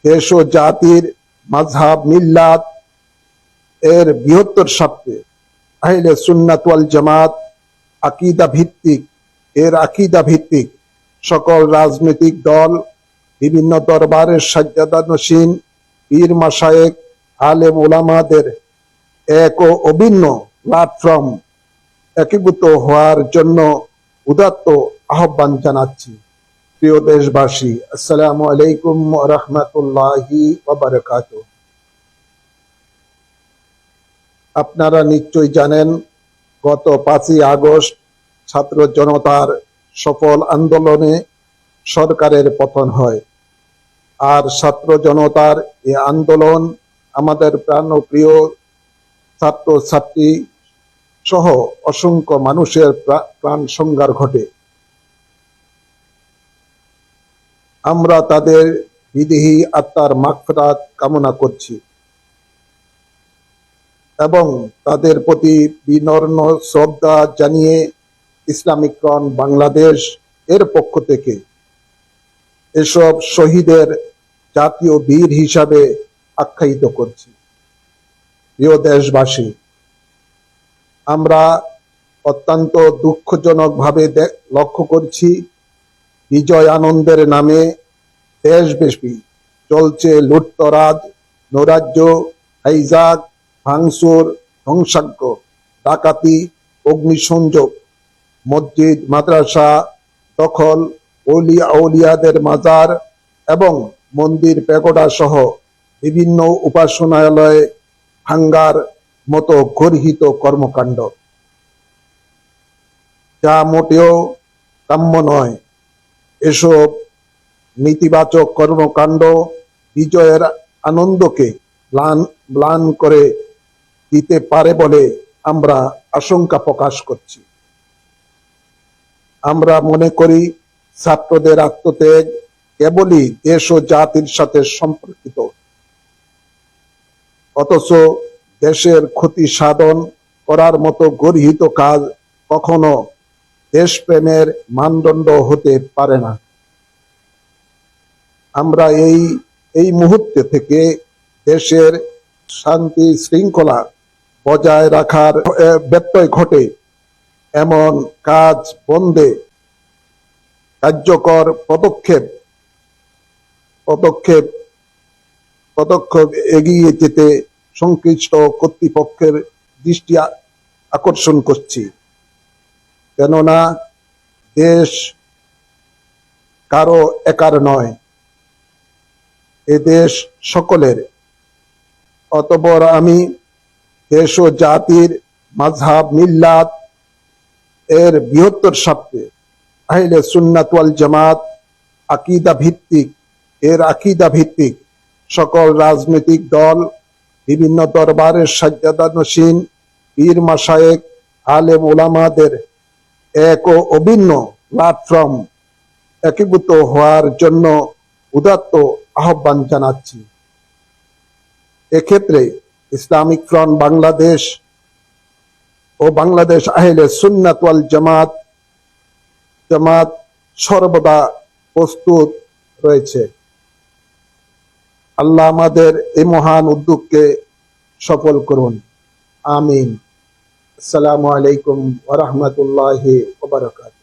দেশ ও জাতির মাযহাব মিল্লাত এর বৃহত্তর স্বার্থে আহলে সুন্নাত ওয়াল জামাত আকীদা ভিত্তিক সকল রাজনৈতিক দল, বিভিন্ন দরবারের সাজ্জাদানশীন পীর মাশায়েখ, আলেম ওলামাদের এক ও অভিন্ন প্ল্যাটফর্ম একীভূত হওয়ার জন্য উদাত্ত আহ্বান জানাচ্ছি। প্রিয় দেশবাসী, আসসালামু আলাইকুম ওয়া রাহমাতুল্লাহি ওয়া বারাকাতুহু। আপনারা নিশ্চয়ই জানেন, গত 5ই আগস্ট ছাত্র জনতার সফল আন্দোলনে সরকারের পতন হয়। আর ছাত্র জনতার এই আন্দোলন আমাদের প্রাণপ্রিয় ছাত্রছাত্রী সহ অসংখ্য মানুষের প্রাণ সংহার ঘটে। আমরা তাদের বিদেহী আত্মার মাগফিরাত কামনা করছি এবং তাদের প্রতি বিনম্র শ্রদ্ধা জানিয়ে ইসলামিক ফ্রন্ট বাংলাদেশ এর পক্ষ থেকে এসব শহীদের জাতীয় বীর হিসাবে আখ্যায়িত করছি। প্রিয় দেশবাসী, আমরা অত্যন্ত দুঃখজনকভাবে লক্ষ্য করছি, বিজয় আনন্দের নামে দেশব্যাপী চলছে লুটতরাজ, নৈরাজ্য, হাইজাক, ভাঙচুর, ধ্বংসাজ্ঞ, ডাকাতি, অগ্নিসংযোগ, মসজিদ মাদ্রাসা দখল, আউলিয়াদের মাজার এবং মন্দির প্যাগোডা সহ বিভিন্ন উপাসনালয়ে ভাঙ্গার মতো গর্হিত কর্মকাণ্ড, যা মোটেও কাম্য নয়। এসব নেতিবাচক কর্মকাণ্ড বিজয়ের আনন্দকে ম্লান করে দিতে পারে বলে আমরা আশঙ্কা প্রকাশ করছি। আমরা মনে করি, ছাত্রদের আত্মত্যাগ কেবলই দেশ ও জাতির সাথে সম্পর্কিত, অথচ দেশের ক্ষতি সাধন করার মতো গর্হিত কাজ কখনো দেশপ্রেমের মানদণ্ড হতে পারে না। আমরা এই মুহূর্তে থেকে দেশের শান্তি শৃঙ্খলা বজায় রাখার ব্যত্যয় ঘটে এমন কাজ বন্ধে কার্যকর পদক্ষেপ এগিয়ে যেতে সংশ্লিষ্ট কর্তৃপক্ষের দৃষ্টি আকর্ষণ করছি। কেননা দেশ কারো একার নয়, এ দেশ সকলের। অতঃপর আমি দেশ ও জাতির মাযহাব মিল্লাত এর বৃহত্তর স্বার্থে আহলে সুন্নাত ওয়াল জামাত আকীদা ভিত্তিক সকল রাজনৈতিক দল, বিভিন্ন দরবারের সাজ্জাদানশীন পীর মাশায়েখ, আলেম ওলামাদের এক ও অভিন্ন প্ল্যাটফর্ম একীভূত হওয়ার জন্য উদাত্ত আহ্বান জানাচ্ছি। এক্ষেত্রে ইসলামিক ফ্রন্ট বাংলাদেশ ও বাংলাদেশ আহলে সুন্নাত ওয়াল জামাত সর্বদা প্রস্তুত রয়েছে। আল্লাহ আমাদের এই মহান উদ্যোগকে সফল করুন, আমিন। আসসালামু আলাইকুম ওয়া রাহমাতুল্লাহি ওয়া বারাকাতুহু।